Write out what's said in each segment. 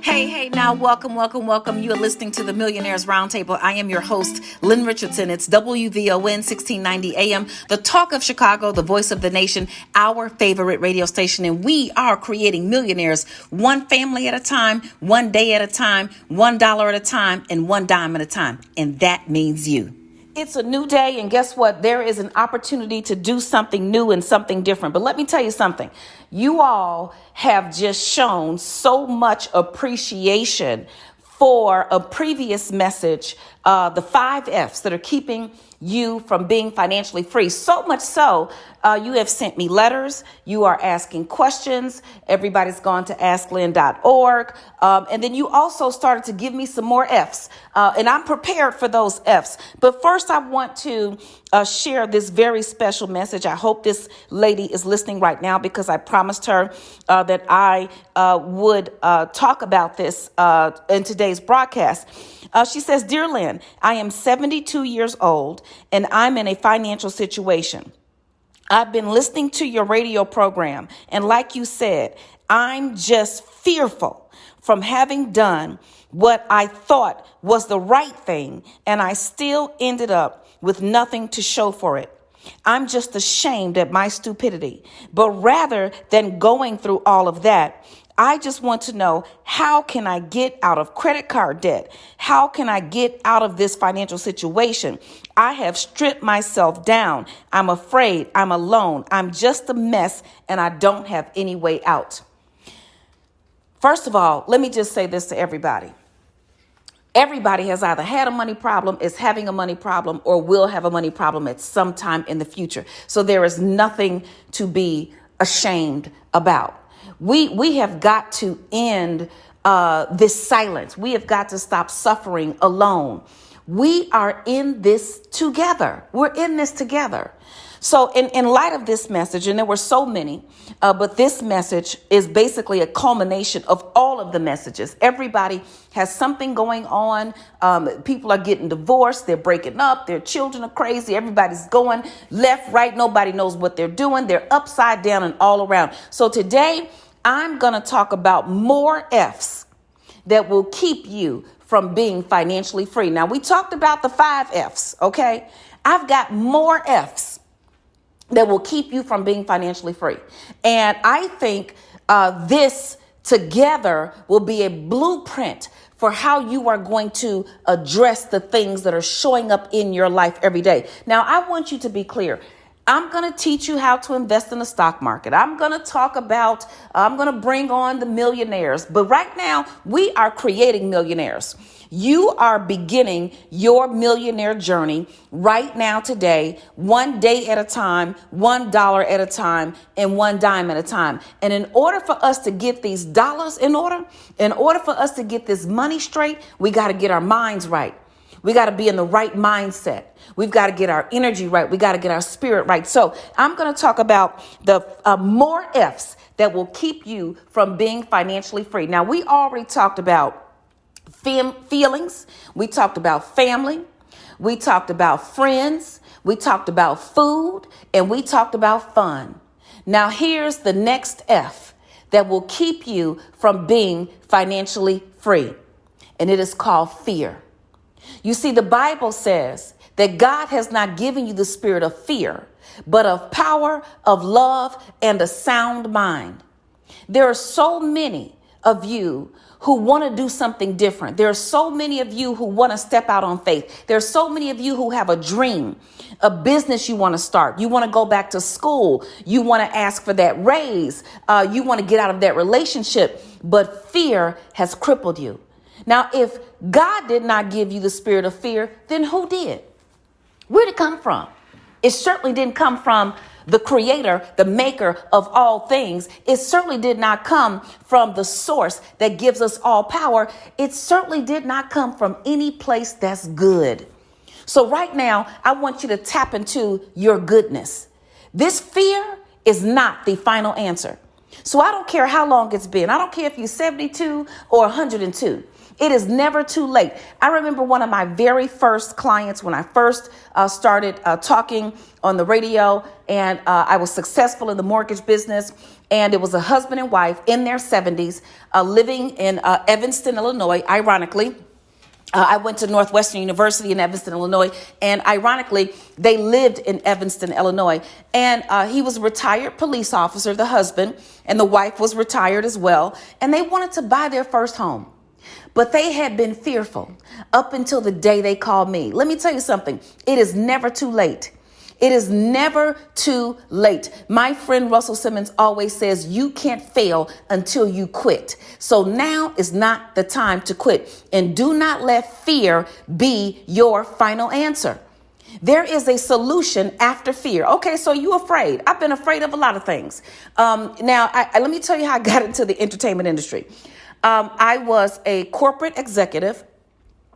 Hey, now welcome. You are listening to the Millionaires Roundtable. I am your host, Lynn Richardson. It's WVON 1690 AM, the talk of Chicago, the voice of the nation, our favorite radio station. And we are creating millionaires one family at a time, one day at a time, $1 at a time, and one dime at a time. And that means you. It's a new day, and guess what? There is an opportunity to do something new and something different. But let me tell you something. You all have just shown so much appreciation for a previous message, the 5 F's that are keeping you from being financially free. So much so, you have sent me letters. You are asking questions. Everybody's gone to asklynn.org. And then you also started to give me some more F's. And I'm prepared for those F's. But first, I want to share this very special message. I hope this lady is listening right now because I promised her that I would talk about this in today's broadcast. She says, "Dear Lynn, I am 72 years old and I'm in a financial situation. I've been listening to your radio program, and like you said, I'm just fearful from having done what I thought was the right thing, and I still ended up with nothing to show for it. I'm just ashamed at my stupidity. But rather than going through all of that, I just want to know, how can I get out of credit card debt? How can I get out of this financial situation? I have stripped myself down. I'm afraid. I'm alone. I'm just a mess, and I don't have any way out." First of all, let me just say this to everybody. Everybody has either had a money problem, is having a money problem, or will have a money problem at some time in the future. So there is nothing to be ashamed about. We have got to end this silence. We have got to stop suffering alone. We are in this together. We're in this together. So in light of this message, and there were so many, but this message is basically a culmination of all of the messages. Everybody has something going on. People are getting divorced. They're breaking up. Their children are crazy. Everybody's going left, right. Nobody knows what they're doing. They're upside down and all around. So today, I'm going to talk about more F's that will keep you from being financially free. Now, we talked about the 5 F's, okay? I've got more F's that will keep you from being financially free. And I think this together will be a blueprint for how you are going to address the things that are showing up in your life every day. Now, I want you to be clear. I'm going to teach you how to invest in the stock market. I'm going to bring on the millionaires. But right now, we are creating millionaires. You are beginning your millionaire journey right now today, one day at a time, $1 at a time, and one dime at a time. And in order for us to get these dollars in order for us to get this money straight, we got to get our minds right. We got to be in the right mindset. We've got to get our energy right. We got to get our spirit right. So I'm going to talk about the more F's that will keep you from being financially free. Now, we already talked about feelings. We talked about family. We talked about friends. We talked about food, and we talked about fun. Now, here's the next F that will keep you from being financially free, and it is called fear. You see, the Bible says that God has not given you the spirit of fear, but of power, of love, and a sound mind. There are so many of you who want to do something different. There are so many of you who want to step out on faith. There are so many of you who have a dream, a business you want to start. You want to go back to school. You want to ask for that raise. You want to get out of that relationship, but fear has crippled you. Now, if God did not give you the spirit of fear, then who did? Where did it come from? It certainly didn't come from the creator, the maker of all things. It certainly did not come from the source that gives us all power. It certainly did not come from any place that's good. So right now, I want you to tap into your goodness. This fear is not the final answer. So I don't care how long it's been. I don't care if you're 72 or 102. It is never too late. I remember one of my very first clients when I first started talking on the radio, and I was successful in the mortgage business. And it was a husband and wife in their 70s living in Evanston, Illinois, ironically. I went to Northwestern University in Evanston, Illinois, and ironically, they lived in Evanston, Illinois. And he was a retired police officer, the husband, and the wife was retired as well. And they wanted to buy their first home. But they had been fearful up until the day they called me. Let me tell you something. It is never too late. It is never too late. My friend Russell Simmons always says you can't fail until you quit. So now is not the time to quit. And do not let fear be your final answer. There is a solution after fear. Okay, so you afraid. I've been afraid of a lot of things. Now, let me tell you how I got into the entertainment industry. I was a corporate executive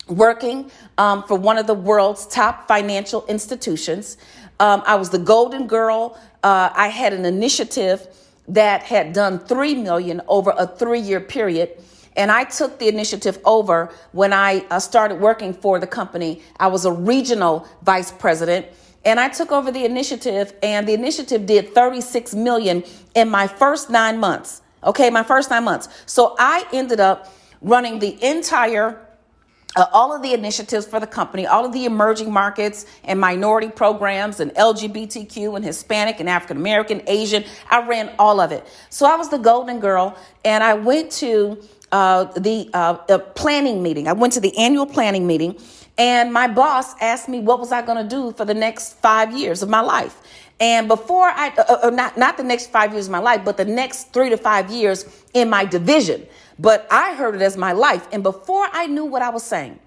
working for one of the world's top financial institutions. I was the golden girl. I had an initiative that had done $3 million over a 3-year period. And I took the initiative over when I started working for the company. I was a regional vice president, and I took over the initiative, and the initiative did $36 million in my first 9 months. Okay, my first 9 months. So I ended up running the entire all of the initiatives for the company, all of the emerging markets and minority programs and LGBTQ and Hispanic and African American, Asian. I ran all of it. So I was the golden girl, and I went to the planning meeting. I went to the annual planning meeting, and my boss asked me what was I going to do for the next 5 years of my life. And before not the next 5 years of my life, but the next 3 to 5 years in my division. But I heard it as my life. And before I knew what I was saying,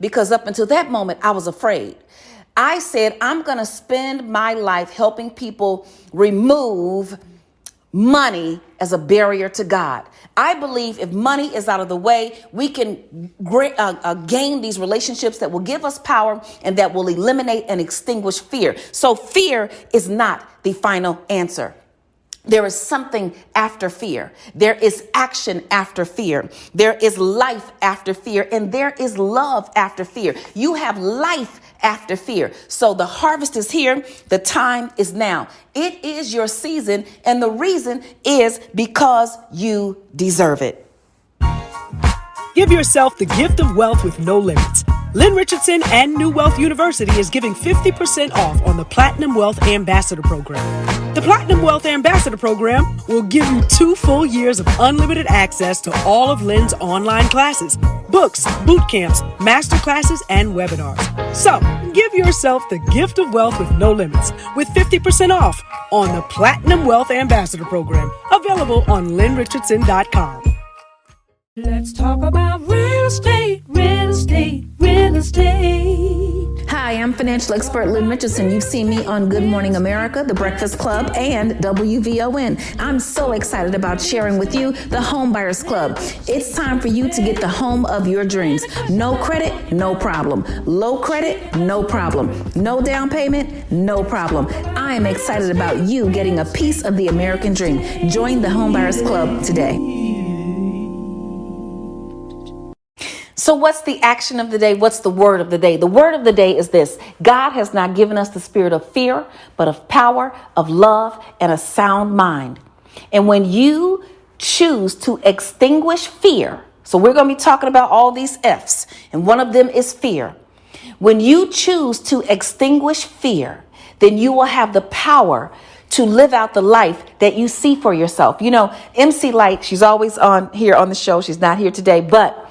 because up until that moment, I was afraid, I said, I'm going to spend my life helping people remove money as a barrier to God. I believe if money is out of the way, we can gain these relationships that will give us power and that will eliminate and extinguish fear. So fear is not the final answer. There is something after fear. There is action after fear. There is life after fear. And there is love after fear. You have life after fear. So the harvest is here. The time is now. It is your season. And the reason is because you deserve it. Give yourself the gift of wealth with no limits. Lynn Richardson and New Wealth University is giving 50% off on the Platinum Wealth Ambassador Program. The Platinum Wealth Ambassador Program will give you 2 full years of unlimited access to all of Lynn's online classes, books, boot camps, master classes, and webinars. So give yourself the gift of wealth with no limits with 50% off on the Platinum Wealth Ambassador Program, available on lynnrichardson.com. Let's talk about real estate, real estate, real estate. Hi, I'm financial expert Lynn Richardson. You've seen me on Good Morning America, The Breakfast Club, and WVON. I'm so excited about sharing with you the Home Buyers Club. It's time for you to get the home of your dreams. No credit, no problem. Low credit, no problem. No down payment, no problem. I am excited about you getting a piece of the American dream. Join the Home Buyers Club today. So what's the action of the day? What's the word of the day? The word of the day is this: God has not given us the spirit of fear, but of power, of love, and a sound mind. And when you choose to extinguish fear, so we're going to be talking about all these F's, and one of them is fear. When you choose to extinguish fear, then you will have the power to live out the life that you see for yourself. You know, MC Light, she's always on here on the show. She's not here today, but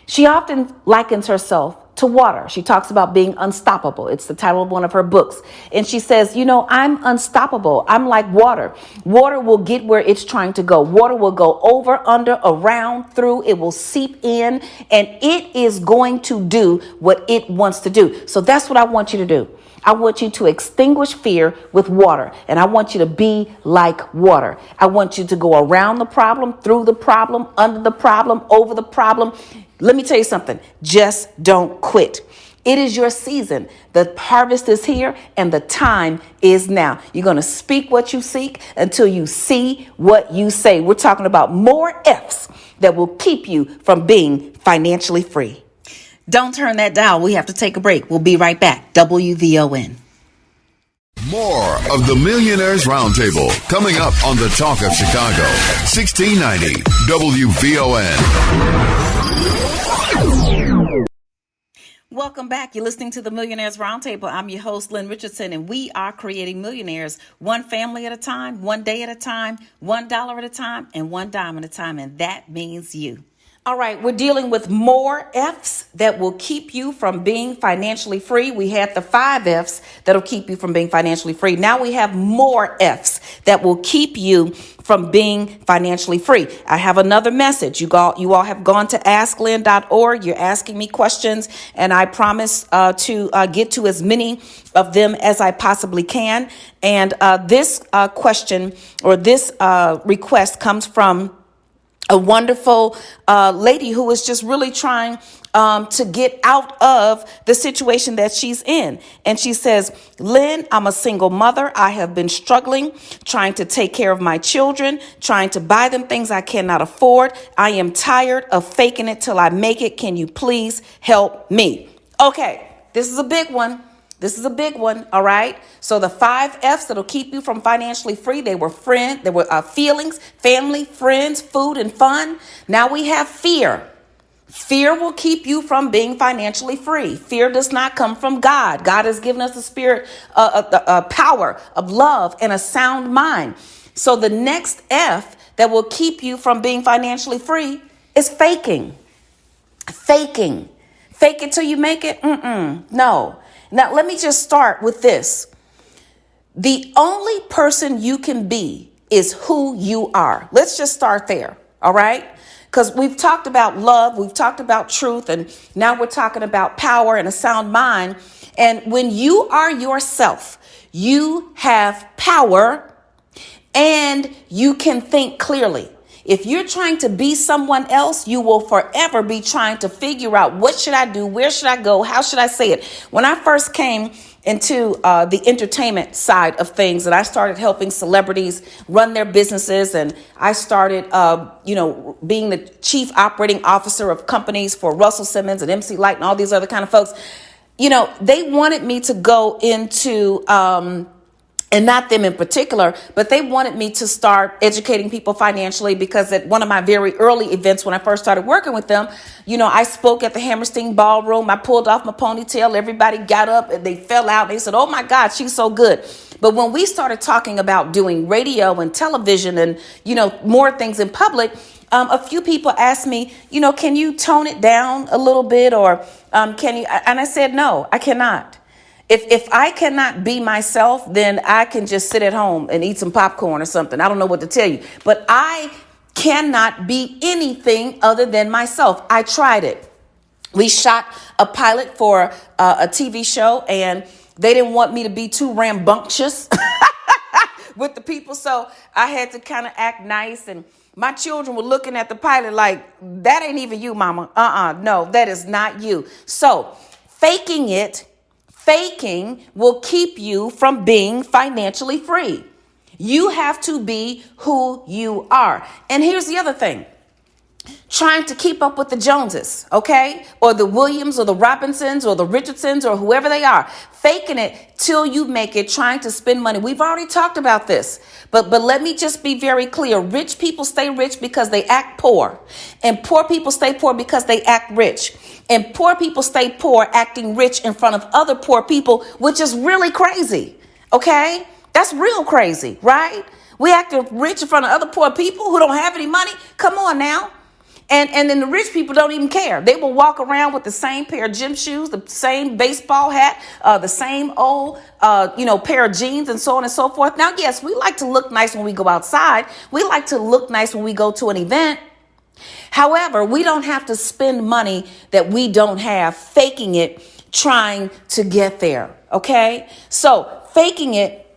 she often likens herself to water. She talks about being unstoppable. It's the title of one of her books. And she says, you know, I'm unstoppable. I'm like water. Water will get where it's trying to go. Water will go over, under, around, through. It will seep in, and it is going to do what it wants to do. So that's what I want you to do. I want you to extinguish fear with water, and I want you to be like water. I want you to go around the problem, through the problem, under the problem, over the problem. Let me tell you something. Just don't quit. It is your season. The harvest is here and the time is now. You're going to speak what you seek until you see what you say. We're talking about more F's that will keep you from being financially free. Don't turn that dial. We have to take a break. We'll be right back. WVON. More of the Millionaires Roundtable coming up on the Talk of Chicago, 1690 WVON. Welcome back. You're listening to the Millionaires Roundtable. I'm your host, Lynn Richardson, and we are creating millionaires one family at a time, one day at a time, $1 at a time, and one dime at a time. And that means you. All right, we're dealing with more F's that will keep you from being financially free. We had the 5 F's that'll keep you from being financially free. Now we have more F's that will keep you from being financially free. I have another message. You all have gone to asklynn.org. You're asking me questions, and I promise to get to as many of them as I possibly can. And this question or this request comes from a wonderful lady who is just really trying to get out of the situation that she's in. And she says, Lynn, I'm a single mother. I have been struggling, trying to take care of my children, trying to buy them things I cannot afford. I am tired of faking it till I make it. Can you please help me? Okay, this is a big one. This is a big one, all right? So the 5 F's that'll keep you from financially free, they were feelings, family, friends, food, and fun. Now we have fear. Fear will keep you from being financially free. Fear does not come from God. God has given us a spirit, power of love and a sound mind. So the next F that will keep you from being financially free is faking. Faking. Fake it till you make it? No. Now, let me just start with this. The only person you can be is who you are. Let's just start there. All right. Because we've talked about love. We've talked about truth. And now we're talking about power and a sound mind. And when you are yourself, you have power and you can think clearly. If you're trying to be someone else, you will forever be trying to figure out what should I do? Where should I go? How should I say it? When I first came into the entertainment side of things and I started helping celebrities run their businesses and I started, being the chief operating officer of companies for Russell Simmons and MC Light and all these other kind of folks, they wanted me to go into and not them in particular, but they wanted me to start educating people financially because at one of my very early events when I first started working with them, I spoke at the Hammerstein Ballroom. I pulled off my ponytail. Everybody got up and they fell out. They said, oh, my God, she's so good. But when we started talking about doing radio and television and, more things in public, a few people asked me, can you tone it down a little bit or can you? And I said, no, I cannot. If I cannot be myself, then I can just sit at home and eat some popcorn or something. I don't know what to tell you, but I cannot be anything other than myself. I tried it. We shot a pilot for a TV show and they didn't want me to be too rambunctious with the people. So I had to kind of act nice and my children were looking at the pilot like, that ain't even you, mama. No, that is not you. So faking will keep you from being financially free. You have to be who you are. And here's the other thing. Trying to keep up with the Joneses, okay? Or the Williams or the Robinsons or the Richardsons or whoever they are. Faking it till you make it, trying to spend money. We've already talked about this. But let me just be very clear. Rich people stay rich because they act poor. And poor people stay poor because they act rich. And poor people stay poor acting rich in front of other poor people, which is really crazy, okay? That's real crazy, right? We acting rich in front of other poor people who don't have any money. Come on now. And then the rich people don't even care. They will walk around with the same pair of gym shoes, the same baseball hat, the same old, pair of jeans and so on and so forth. Now, yes, we like to look nice when we go outside. We like to look nice when we go to an event. However, we don't have to spend money that we don't have, faking it, trying to get there. Okay? So faking it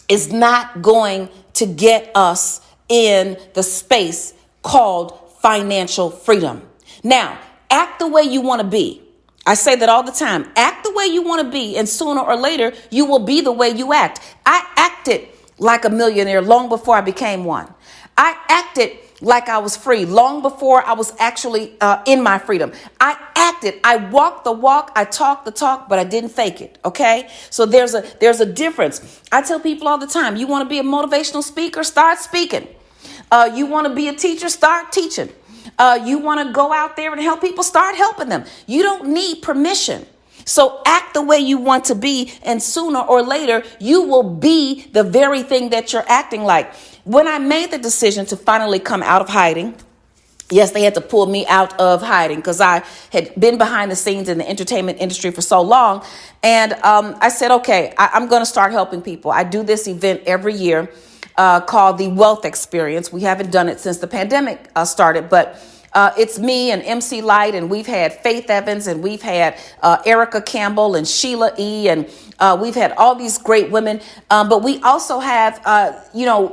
is not going to get us in the space called financial freedom. Now, act the way you want to be. I say that all the time. Act the way you want to be, and sooner or later, you will be the way you act. I acted like a millionaire long before I became one. I acted like I was free long before I was actually in my freedom. I acted. I walked the walk. I talked the talk, but I didn't fake it. Okay. So there's a difference. I tell people all the time, you want to be a motivational speaker, start speaking. You want to be a teacher, start teaching. You want to go out there and help people, start helping them. You don't need permission. So act the way you want to be, and sooner or later, you will be the very thing that you're acting like. When I made the decision to finally come out of hiding, yes, they had to pull me out of hiding because I had been behind the scenes in the entertainment industry for so long. And I said, okay, I'm going to start helping people. I do this event every year called the Wealth Experience. We haven't done it since the pandemic started, but it's me and MC Light, and we've had Faith Evans, and we've had Erica Campbell and Sheila E. And we've had all these great women. But we also have,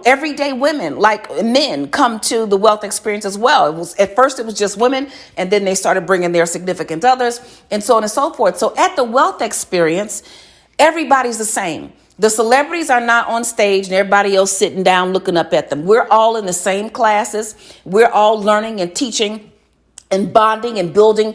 everyday women like men come to the Wealth Experience as well. At first it was just women, and then they started bringing their significant others and so on and so forth. So at the Wealth Experience, everybody's the same. The celebrities are not on stage and everybody else sitting down looking up at them. We're all in the same classes. We're all learning and teaching and bonding and building,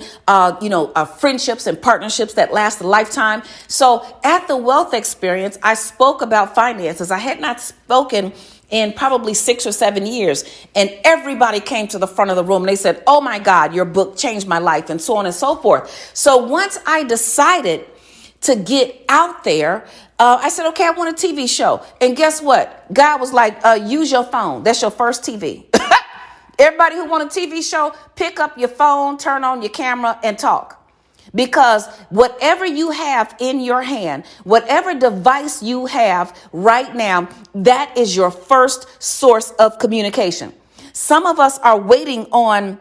friendships and partnerships that last a lifetime. So at the Wealth Experience, I spoke about finances. I had not spoken in probably 6 or 7 years. And everybody came to the front of the room. And they said, oh, my God, your book changed my life, and so on and so forth. So once I decided to get out there, I said, okay, I want a TV show. And guess what? God was like, use your phone. That's your first TV. Everybody who want a TV show, pick up your phone, turn on your camera, and talk. Because whatever you have in your hand, whatever device you have right now, that is your first source of communication. Some of us are waiting on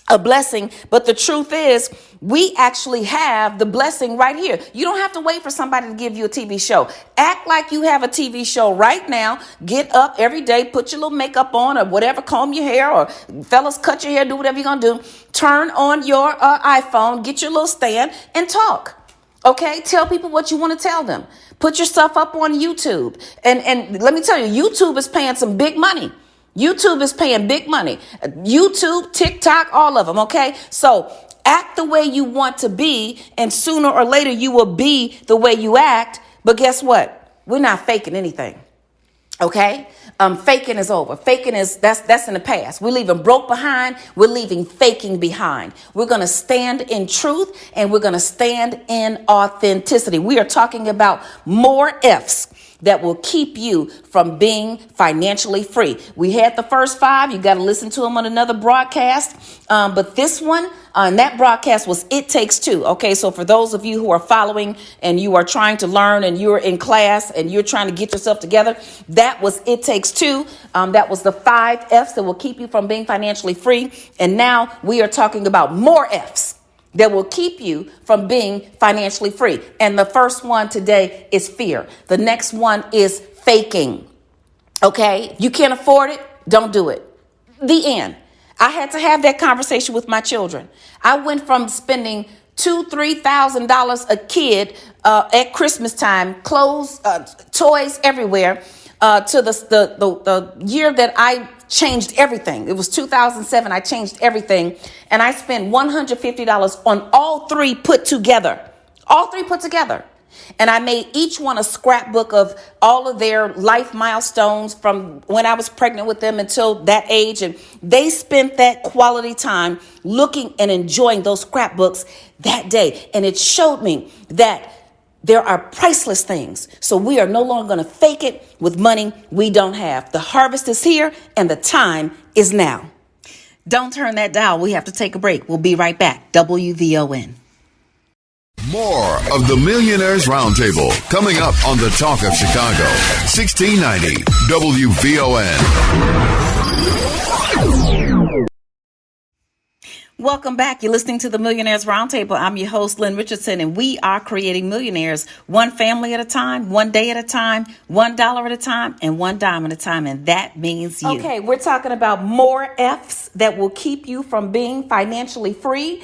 a blessing, but the truth is we actually have the blessing right here. You don't have to wait for somebody to give you a TV show. Act like you have a TV show right now. Get up every day, put your little makeup on or whatever, comb your hair, or fellas, cut your hair, do whatever you're going to do. Turn on your iPhone, get your little stand and talk. Okay. Tell people what you want to tell them. Put yourself up on YouTube. And let me tell you, YouTube is paying some big money. YouTube is paying big money. YouTube, TikTok, all of them. Okay. So act the way you want to be, and sooner or later you will be the way you act. But guess what? We're not faking anything. Okay. Faking is over. Faking is that's in the past. We're leaving broke behind. We're leaving faking behind. We're going to stand in truth, and we're going to stand in authenticity. We are talking about more F's that will keep you from being financially free. We had the first 5. You got to listen to them on another broadcast. But this one, and that broadcast was It Takes Two. Okay, so for those of you who are following and you are trying to learn and you're in class and you're trying to get yourself together, that was It Takes Two. That was the 5 F's that will keep you from being financially free. And now we are talking about more F's that will keep you from being financially free. And the first one today is fear. The next one is faking. Okay, if you can't afford it, don't do it. The end. I had to have that conversation with my children. I went from spending $2,000-$3,000 a kid at Christmas time, clothes, toys everywhere, to the year that I changed everything. It was 2007. I changed everything. And I spent $150 on all 3 put together. All 3 put together. And I made each one a scrapbook of all of their life milestones from when I was pregnant with them until that age. And they spent that quality time looking and enjoying those scrapbooks that day. And it showed me that there are priceless things. So we are no longer going to fake it with money we don't have. The harvest is here and the time is now. Don't turn that dial. We have to take a break. We'll be right back. WVON. More of the Millionaires Roundtable coming up on the Talk of Chicago. 1690 WVON. Welcome back. You're listening to the Millionaires Roundtable. I'm your host, Lynn Richardson, and we are creating millionaires one family at a time, one day at a time, $1 at a time, and $1 at a time. And that means you. Okay, we're talking about more F's that will keep you from being financially free.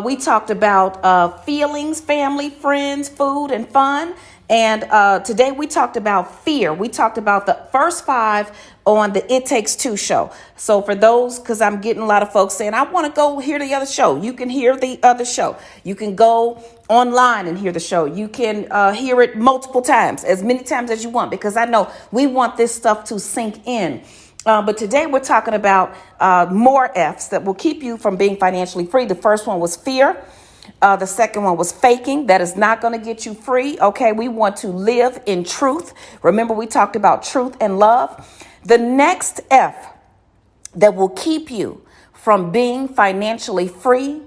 We talked about feelings, family, friends, food, and fun. And today we talked about fear. We talked about the first 5 on the It Takes Two show. So for those, because I'm getting a lot of folks saying, I want to go hear the other show. You can hear the other show. You can go online and hear the show. You can hear it multiple times, as many times as you want, because I know we want this stuff to sink in. But today we're talking about more F's that will keep you from being financially free. The first one was fear. The second one was faking. That is not going to get you free. Okay, we want to live in truth. Remember, we talked about truth and love. The next F that will keep you from being financially free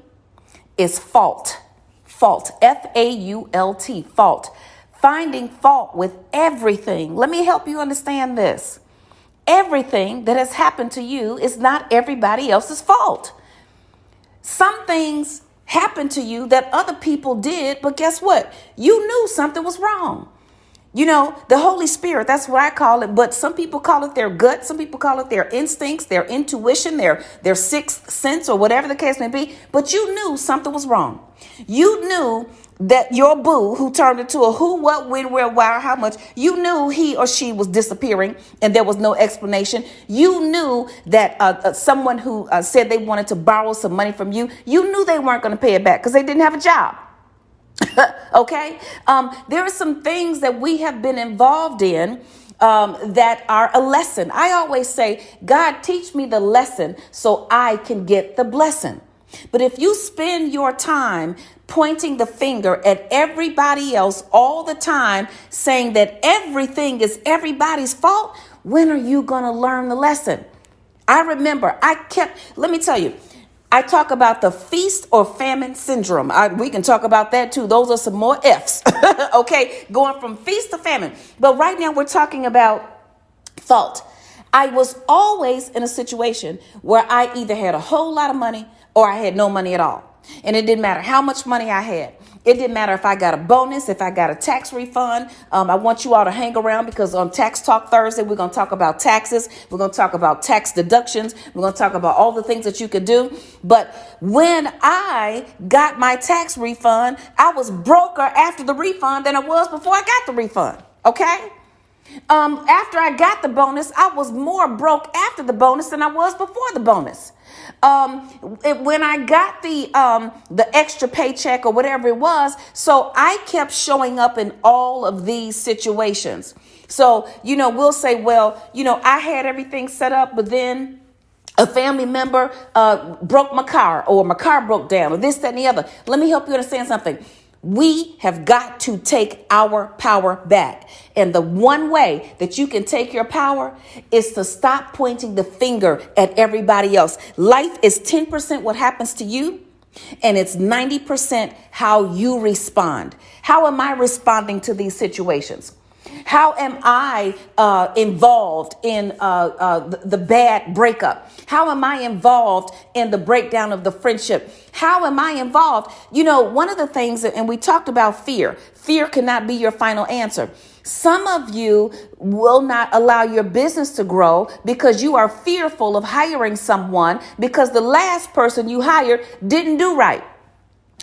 is fault. Fault. F-A-U-L-T. Fault. Finding fault with everything. Let me help you understand this. Everything that has happened to you is not everybody else's fault. Some things happened to you that other people did, but guess what? You knew something was wrong. You know, the Holy Spirit, that's what I call it. But some people call it their gut. Some people call it their instincts, their intuition, their sixth sense, or whatever the case may be. But you knew something was wrong. You knew that your boo, who turned into a who, what, when, where, why, how much, you knew he or she was disappearing and there was no explanation. You knew that someone who said they wanted to borrow some money from you, you knew they weren't going to pay it back because they didn't have a job. Okay. There are some things that we have been involved in that are a lesson. I always say, God, teach me the lesson so I can get the blessing. But if you spend your time pointing the finger at everybody else all the time, saying that everything is everybody's fault, when are you going to learn the lesson? I remember let me tell you, I talk about the feast or famine syndrome. We can talk about that too. Those are some more F's. Okay, going from feast to famine. But right now we're talking about fault. I was always in a situation where I either had a whole lot of money or I had no money at all. And it didn't matter how much money I had. It didn't matter if I got a bonus, if I got a tax refund. I want you all to hang around because on Tax Talk Thursday, we're going to talk about taxes. We're going to talk about tax deductions. We're going to talk about all the things that you could do. But when I got my tax refund, I was broker after the refund than I was before I got the refund. Okay? After I got the bonus, I was more broke after the bonus than I was before the bonus. When I got the extra paycheck or whatever it was, so I kept showing up in all of these situations. So, we'll say, well, I had everything set up, but then a family member broke my car, or my car broke down, or this, that, and the other. Let me help you understand something. We have got to take our power back. And the one way that you can take your power is to stop pointing the finger at everybody else. Life is 10% what happens to you, and it's 90% how you respond. How am I responding to these situations? How am I involved in the bad breakup? How am I involved in the breakdown of the friendship? How am I involved? One of the things, and we talked about fear. Fear cannot be your final answer. Some of you will not allow your business to grow because you are fearful of hiring someone because the last person you hired didn't do right.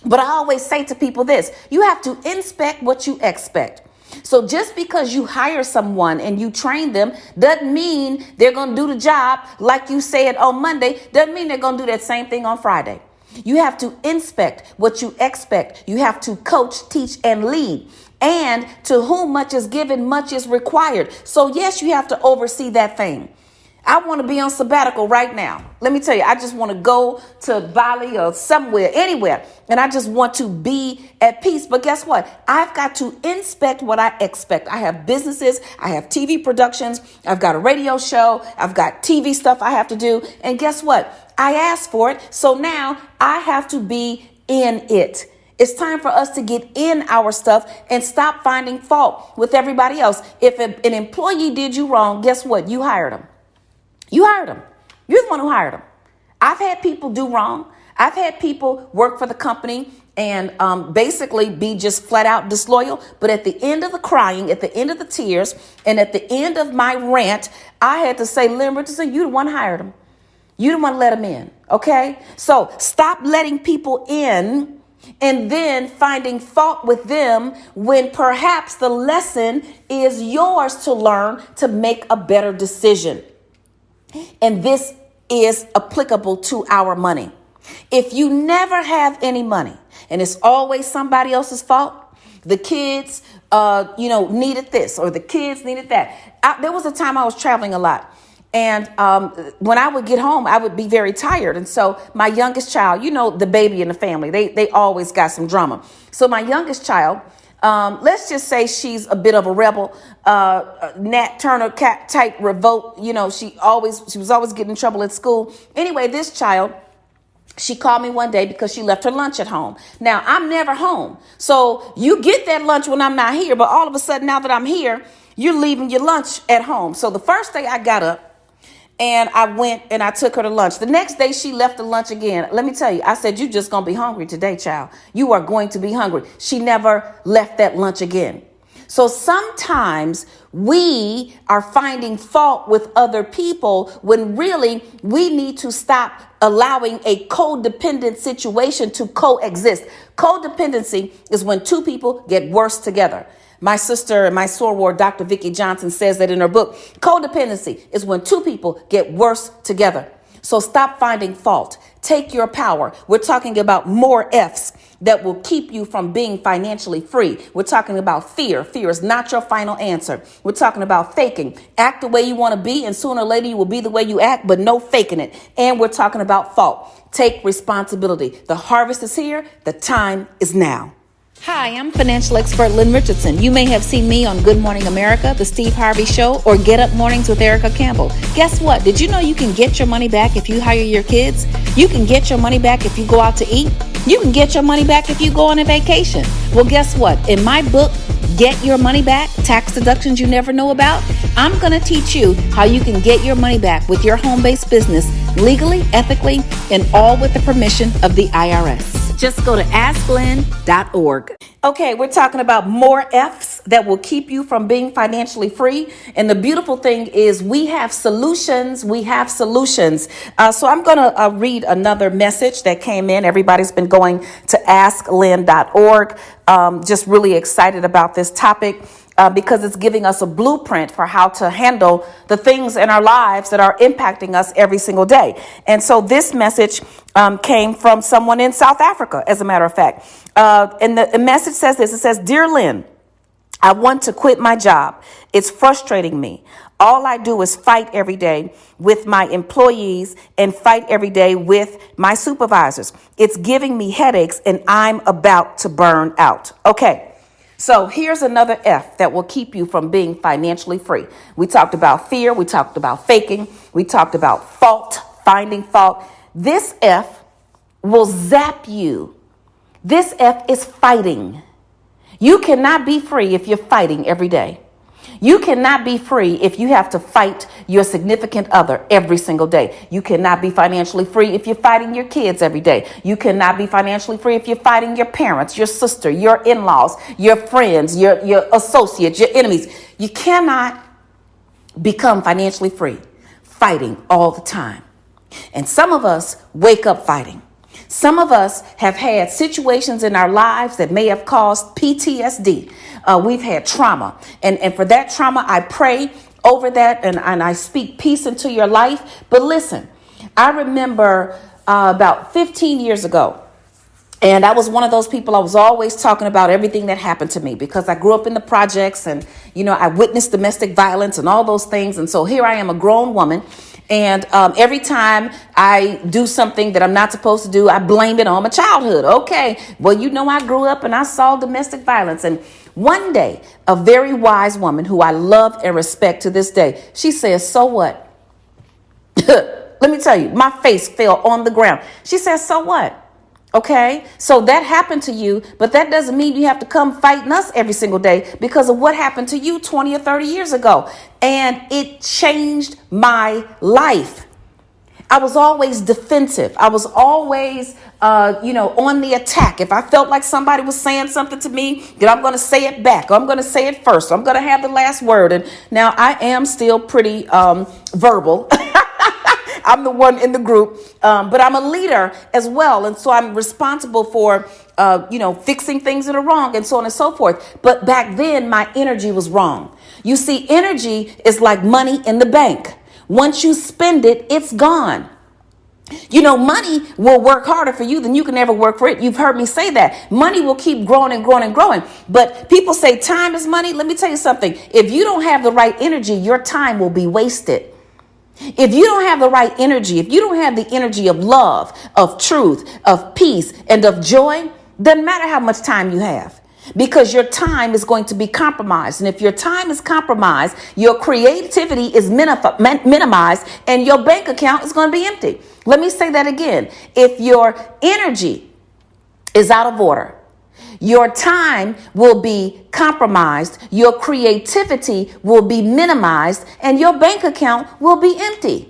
But I always say to people this: you have to inspect what you expect. So just because you hire someone and you train them doesn't mean they're going to do the job like you said on Monday. Doesn't mean they're going to do that same thing on Friday. You have to inspect what you expect. You have to coach, teach, and lead. And to whom much is given, much is required. So yes, you have to oversee that thing. I want to be on sabbatical right now. Let me tell you, I just want to go to Bali or somewhere, anywhere. And I just want to be at peace. But guess what? I've got to inspect what I expect. I have businesses. I have TV productions. I've got a radio show. I've got TV stuff I have to do. And guess what? I asked for it. So now I have to be in it. It's time for us to get in our stuff and stop finding fault with everybody else. If an employee did you wrong, guess what? You hired them. You hired them. You're the one who hired them. I've had people do wrong. I've had people work for the company and basically be just flat out disloyal. But at the end of the crying, at the end of the tears, and at the end of my rant, I had to say, Lynn Richardson, you the one who hired them. You the one who let them in. Okay, so stop letting people in and then finding fault with them when perhaps the lesson is yours to learn to make a better decision. And this is applicable to our money. If you never have any money and it's always somebody else's fault, the kids, needed this or the kids needed that. There was a time I was traveling a lot. And when I would get home, I would be very tired. And so my youngest child, the baby in the family, they always got some drama. So my youngest child, let's just say she's a bit of a rebel, Nat Turner cat type revolt. She was always getting in trouble at school. Anyway, this child, she called me one day because she left her lunch at home. Now, I'm never home. So you get that lunch when I'm not here. But all of a sudden, now that I'm here, you're leaving your lunch at home. So the first day I got up and I went and I took her to lunch. The next day she left the lunch again. Let me tell you, I said, you just going to be hungry today, child. You are going to be hungry. She never left that lunch again. So sometimes we are finding fault with other people when really we need to stop allowing a codependent situation to coexist. Codependency is when two people get worse together. My sister and my soror, Dr. Vicki Johnson, says that in her book. Codependency is when two people get worse together. So stop finding fault. Take your power. We're talking about more F's that will keep you from being financially free. We're talking about fear. Fear is not your final answer. We're talking about faking. Act the way you want to be, and sooner or later you will be the way you act, but no faking it. And we're talking about fault. Take responsibility. The harvest is here. The time is now. Hi, I'm financial expert Lynn Richardson. You may have seen me on Good Morning America, The Steve Harvey Show, or Get Up Mornings with Erica Campbell. Guess what? Did you know you can get your money back if you hire your kids? You can get your money back if you go out to eat. You can get your money back if you go on a vacation. Well, guess what? In my book, Get Your Money Back, Tax Deductions You Never Know About, I'm going to teach you how you can get your money back with your home-based business legally, ethically, and all with the permission of the IRS. Just go to asklynn.org. Okay, we're talking about more F's that will keep you from being financially free. And the beautiful thing is we have solutions. We have solutions. So I'm going to read another message that came in. Everybody's been going to asklynn.org. Just really excited about this topic. Because it's giving us a blueprint for how to handle the things in our lives that are impacting us every single day. And so this message came from someone in South Africa, as a matter of fact. And the message says this. It says, "Dear Lynn, I want to quit my job. It's frustrating me. All I do is fight every day with my employees and fight every day with my supervisors. It's giving me headaches and I'm about to burn out." Okay. So here's another F that will keep you from being financially free. We talked about fear. We talked about faking. We talked about fault, finding fault. This F will zap you. This F is fighting. You cannot be free if you're fighting every day. You cannot be free if you have to fight your significant other every single day. You cannot be financially free if you're fighting your kids every day. You cannot be financially free if you're fighting your parents, your sister, your in-laws, your friends, your associates, your enemies. You cannot become financially free fighting all the time. And some of us wake up fighting. Some of us have had situations in our lives that may have caused PTSD. We've had trauma. And for that trauma, I pray over that and I speak peace into your life. But listen, I remember about 15 years ago, and I was one of those people, I was always talking about everything that happened to me because I grew up in the projects and, I witnessed domestic violence and all those things. And so here I am, a grown woman. And every time I do something that I'm not supposed to do, I blame it on my childhood. Okay, well, I grew up and I saw domestic violence. And one day, a very wise woman who I love and respect to this day, she says, "So what?" Let me tell you, my face fell on the ground. She says, "So what?" Okay, so that happened to you, but that doesn't mean you have to come fighting us every single day because of what happened to you 20 or 30 years ago. And it changed my life. I was always defensive. I was always, on the attack. If I felt like somebody was saying something to me, then I'm going to say it back. Or I'm going to say it first. Or I'm going to have the last word. And now I am still pretty verbal. I'm the one in the group, but I'm a leader as well. And so I'm responsible for, fixing things that are wrong and so on and so forth. But back then, my energy was wrong. You see, energy is like money in the bank. Once you spend it, it's gone. Money will work harder for you than you can ever work for it. You've heard me say that. Money will keep growing and growing and growing. But people say time is money. Let me tell you something. If you don't have the right energy, your time will be wasted. If you don't have the right energy, if you don't have the energy of love, of truth, of peace, and of joy, doesn't matter how much time you have. Because your time is going to be compromised. And if your time is compromised, your creativity is minimized and your bank account is going to be empty. Let me say that again. If your energy is out of order, your time will be compromised, your creativity will be minimized, and your bank account will be empty.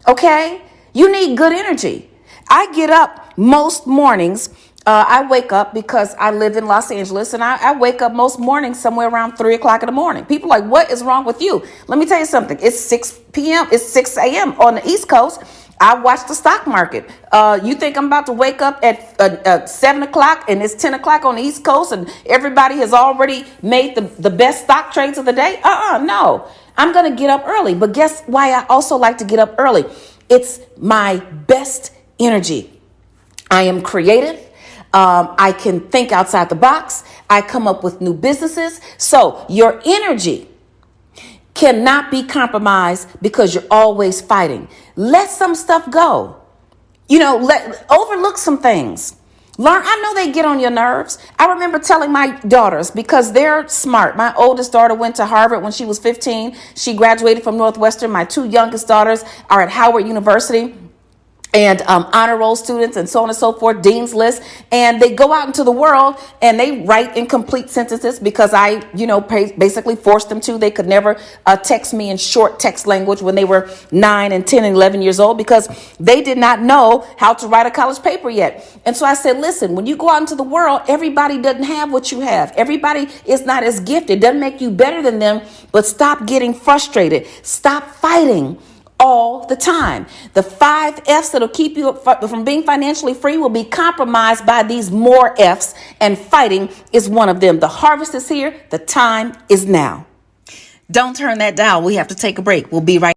Okay? You need good energy. I get up most mornings. I wake up because I live in Los Angeles, and I wake up most mornings somewhere around 3 o'clock in the morning. People are like, what is wrong with you? Let me tell you something. It's 6 p.m. It's 6 a.m. on the East Coast. I watch the stock market. You think I'm about to wake up at 7 o'clock and it's 10 o'clock on the East Coast and everybody has already made the best stock trades of the day? No. I'm going to get up early. But guess why I also like to get up early? It's my best energy. I am creative. I can think outside the box. I come up with new businesses. So your energy cannot be compromised because you're always fighting. Let some stuff go. Overlook some things. Learn. I know they get on your nerves. I remember telling my daughters, because they're smart. My oldest daughter went to Harvard when she was 15. She graduated from Northwestern. My two youngest daughters are at Howard University. And honor roll students and so on and so forth, dean's list. And they go out into the world and they write incomplete sentences because I, basically forced them to. They could never text me in short text language when they were 9 and 10 and 11 years old because they did not know how to write a college paper yet. And so I said, listen, when you go out into the world, everybody doesn't have what you have. Everybody is not as gifted. It doesn't make you better than them, but stop getting frustrated. Stop fighting all the time. The 5 F's that'll keep you from being financially free will be compromised by these more F's, and fighting is one of them. The harvest is here. The time is now. Don't turn that dial. We have to take a break. We'll be right.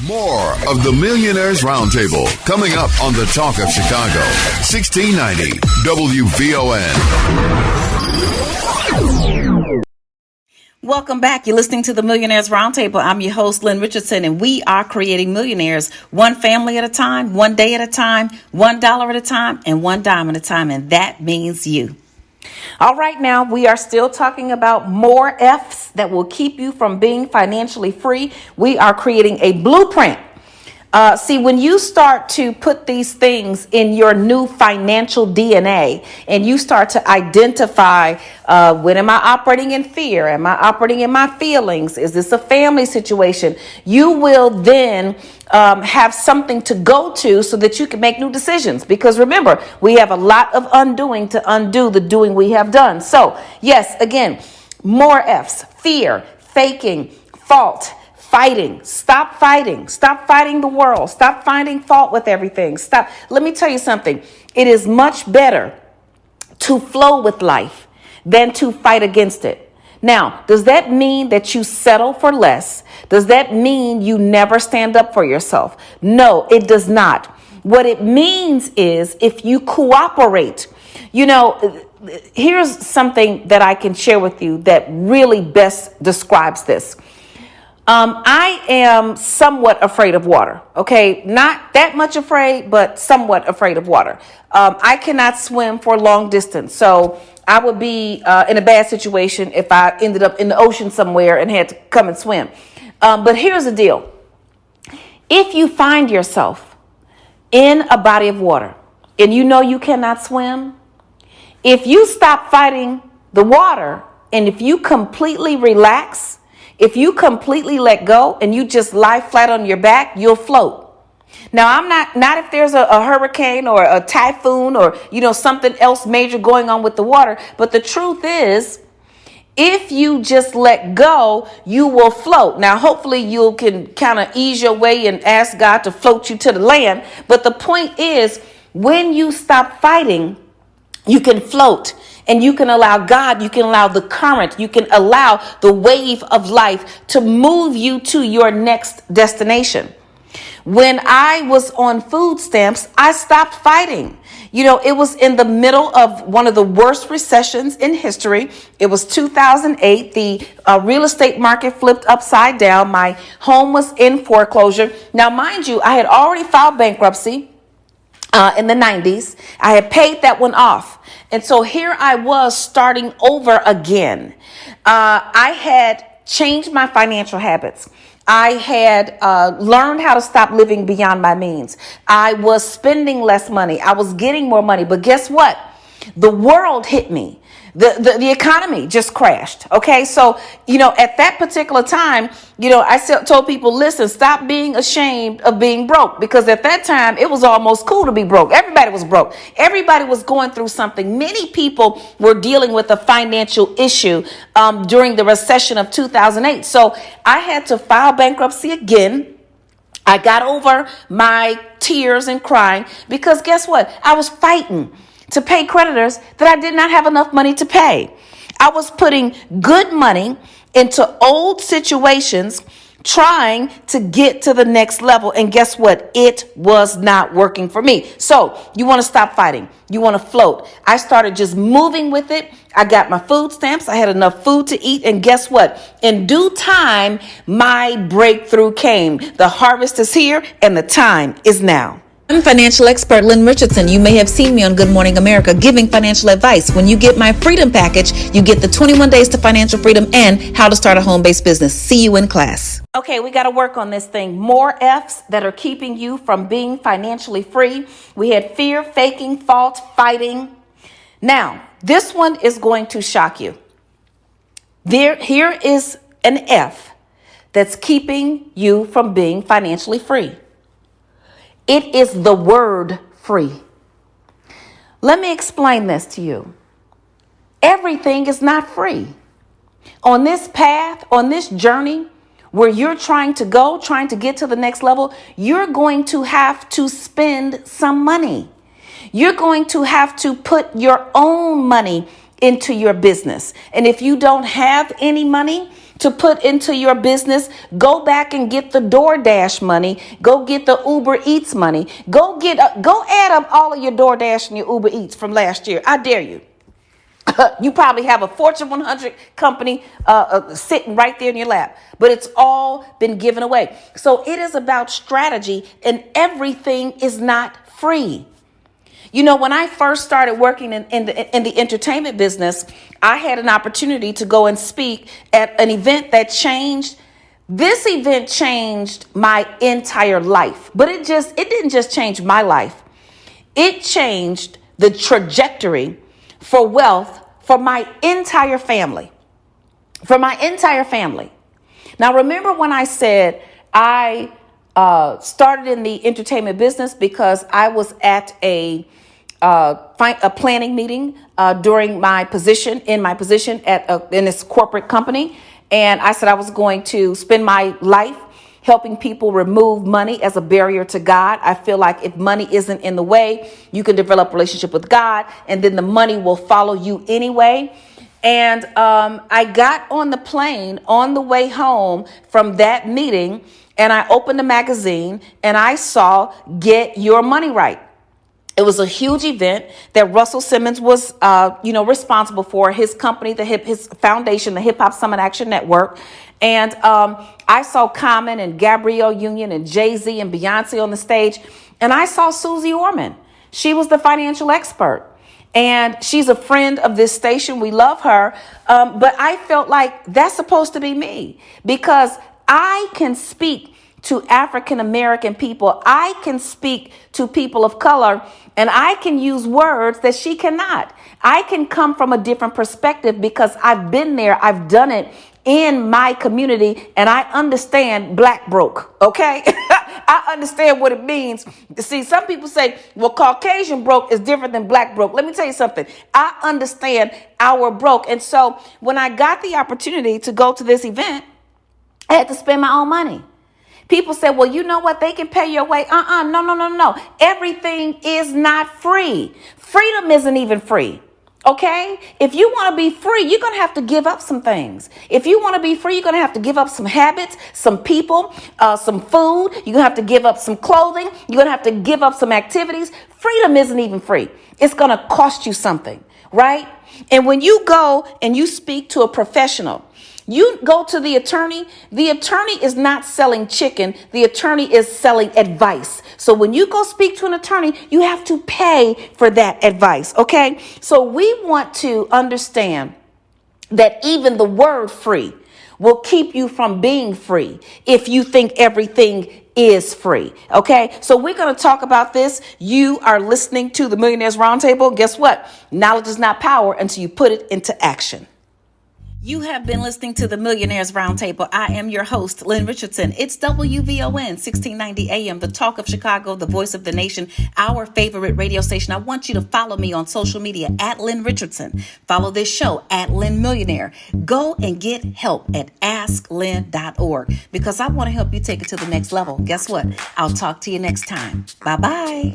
More of the Millionaires Roundtable coming up on the Talk of Chicago, 1690 WVON. Welcome back. You're listening to the Millionaires Roundtable. I'm your host, Lynn Richardson, and we are creating millionaires one family at a time, one day at a time, $1 at a time, and $1 at a time. And that means you. All right, now we are still talking about more F's that will keep you from being financially free. We are creating a blueprint. See, when you start to put these things in your new financial DNA and you start to identify, when am I operating in fear? Am I operating in my feelings? Is this a family situation? You will then have something to go to so that you can make new decisions. Because remember, we have a lot of undoing to undo the doing we have done. So, yes, again, more F's: fear, faking, fault, fighting. Stop fighting. Stop fighting the world. Stop finding fault with everything. Stop. Let me tell you something. It is much better to flow with life than to fight against it. Now, does that mean that you settle for less? Does that mean you never stand up for yourself? No, it does not. What it means is if you cooperate. Here's something that I can share with you that really best describes this. I am somewhat afraid of water. Okay, not that much afraid, but somewhat afraid of water. I cannot swim for a long distance, so I would be in a bad situation if I ended up in the ocean somewhere and had to come and swim. But here's the deal. If you find yourself in a body of water and you know you cannot swim, if you stop fighting the water and if you completely relax, if you completely let go and you just lie flat on your back, you'll float. Now, I'm not if there's a hurricane or a typhoon or, something else major going on with the water. But the truth is, If you just let go, you will float. Now, hopefully you can kind of ease your way and ask God to float you to the land. But the point is, when you stop fighting, you can float, and you can allow God, you can allow the current, you can allow the wave of life to move you to your next destination. When I was on food stamps, I stopped fighting. It was in the middle of one of the worst recessions in history. It was 2008. The real estate market flipped upside down. My home was in foreclosure. Now, mind you, I had already filed bankruptcy in the 90s. I had paid that one off. And so here I was starting over again. I had changed my financial habits. I had learned how to stop living beyond my means. I was spending less money. I was getting more money. But guess what? The world hit me. The economy just crashed. Okay. So, at that particular time, I told people, listen, stop being ashamed of being broke, because at that time it was almost cool to be broke. Everybody was broke. Everybody was going through something. Many people were dealing with a financial issue during the recession of 2008. So I had to file bankruptcy again. I got over my tears and crying because guess what? I was fighting to pay creditors that I did not have enough money to pay. I was putting good money into old situations, trying to get to the next level. And guess what? It was not working for me. So you want to stop fighting. You want to float. I started just moving with it. I got my food stamps. I had enough food to eat. And guess what? In due time, my breakthrough came. The harvest is here and the time is now. I'm financial expert Lynn Richardson. You may have seen me on Good Morning America giving financial advice. When you get my freedom package, you get the 21 days to financial freedom and how to start a home-based business. See you in class. Okay, we got to work on this thing. More F's that are keeping you from being financially free. We had fear, faking, fault, fighting. Now, this one is going to shock you. Here is an F that's keeping you from being financially free. It is the word free. Let me explain this to you. Everything is not free. On this path, on this journey where you're trying to go, trying to get to the next level, you're going to have to spend some money. You're going to have to put your own money into your business. And if you don't have any money to put into your business, go back and get the DoorDash money. Go get the Uber Eats money. Go add up all of your DoorDash and your Uber Eats from last year. I dare you. You probably have a Fortune 100 company sitting right there in your lap, but it's all been given away. So it is about strategy, and everything is not free. When I first started working in the entertainment business, I had an opportunity to go and speak at an event that changed. This event changed my entire life, but it didn't just change my life. It changed the trajectory for wealth for my entire family. For my entire family. Now, remember when I said I started in the entertainment business because I was at a planning meeting during my position at in this corporate company, and I said I was going to spend my life helping people remove money as a barrier to God. I feel like if money isn't in the way, you can develop a relationship with God, and then the money will follow you anyway. And I got on the plane on the way home from that meeting, and I opened a magazine and I saw Get Your Money Right. It was a huge event that Russell Simmons was, responsible for. His company, his foundation, the Hip Hop Summit Action Network. And I saw Common and Gabrielle Union and Jay-Z and Beyonce on the stage. And I saw Susie Orman. She was the financial expert. And she's a friend of this station. We love her. But I felt like that's supposed to be me, because I can speak to African American people. I can speak to people of color, and I can use words that she cannot. I can come from a different perspective because I've been there. I've done it in my community, and I understand Black broke. Okay. I understand what it means. See, some people say, well, Caucasian broke is different than black broke. Let me tell you something. I understand our broke. And so when I got the opportunity to go to this event, I had to spend my own money. People say, well, you know what? They can pay your way. No. Everything is not free. Freedom isn't even free. Okay? If you want to be free, you're going to have to give up some things. If you want to be free, you're going to have to give up some habits, some people, some food. You're going to have to give up some clothing. You're going to have to give up some activities. Freedom isn't even free. It's going to cost you something, right? And when you go and you speak to a professional, you go to the attorney is not selling chicken. The attorney is selling advice. So when you go speak to an attorney, you have to pay for that advice. Okay. So we want to understand that even the word free will keep you from being free if you think everything is free. Okay. So we're going to talk about this. You are listening to the Millionaires Roundtable. Guess what? Knowledge is not power until you put it into action. You have been listening to the Millionaires Roundtable. I am your host, Lynn Richardson. It's WVON 1690 AM, the talk of Chicago, the voice of the nation, our favorite radio station. I want you to follow me on social media at Lynn Richardson. Follow this show at Lynn Millionaire. Go and get help at asklynn.org because I want to help you take it to the next level. Guess what? I'll talk to you next time. Bye-bye.